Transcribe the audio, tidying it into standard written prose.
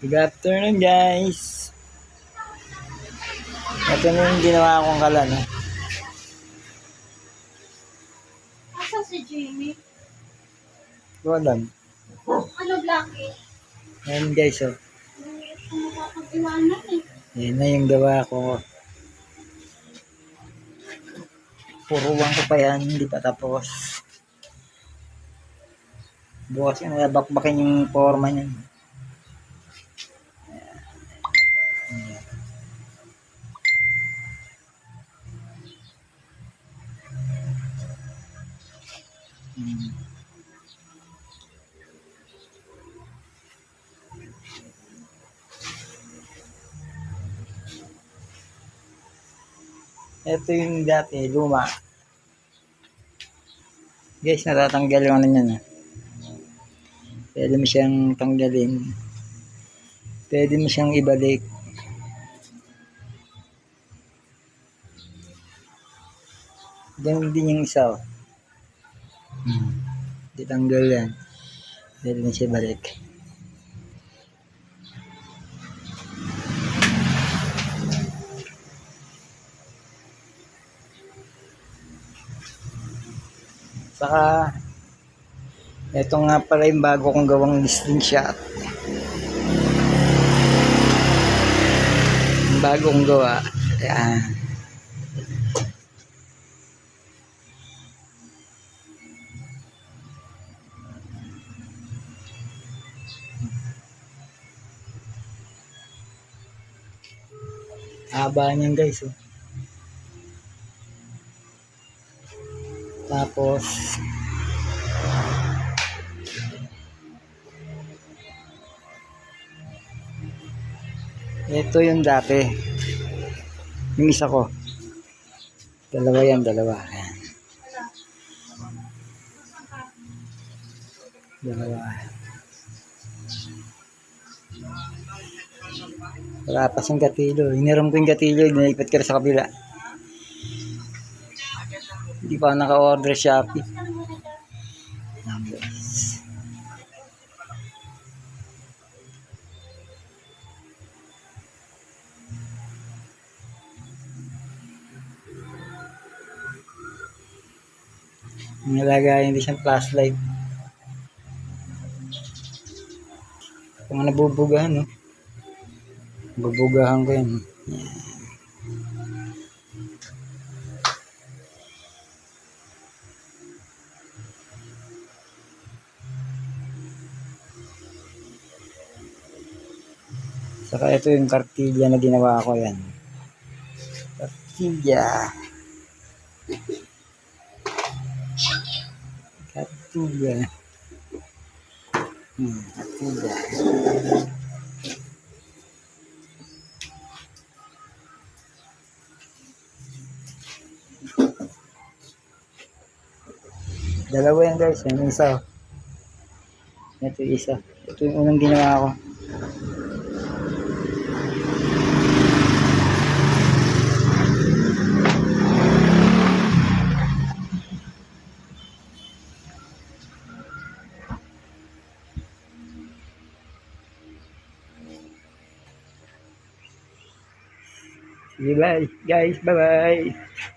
Good afternoon, guys. Ito na yung ginawa kong kalan. Asa si Jamie? Alam. Ano, Blackie? Ayan, guys, oh. Ito makapag-iwanan eh. Ayan na yung gawa ko. Puruwan ko pa yan, hindi pa tapos. Bukas yung nabakbakin yung forma niyan. Ito yung dati, luma. Guys, natatanggal yung ano niyan. Pwede mo siyang tanggalin. Pwede mo siyang ibalik. Ganun din yung isa, oh. Di tanggal yan. Pwede mo siya ibalik. Saka, ito nga pala yung bago kong gawang listing shot. Yung bago kong gawa. Ayan. Haba niyan, guys, oh. Tapos, ito yung dati. Yung isa ko. Dalawa yan, dalawa. Ayan. Dalawa. Wala pa siyang gatilyo. Hiniram ko yung gatilyo, nilipat ko sa kabila. Hindi pa naka-order Shopee. Ayan, guys. Nilagay hindi siyang flashlight. Kung nabubugahan, no? Bubugahan ko yan. Yan. Saka ito yung kartilya na ginawa ko yan. Kartilya. Kartilya. Kartilya. Dalawa yan, guys. Yan yung isa. Ito yung isa. Ito yung unang ginawa ko. Sige, bye guys. Bye-bye.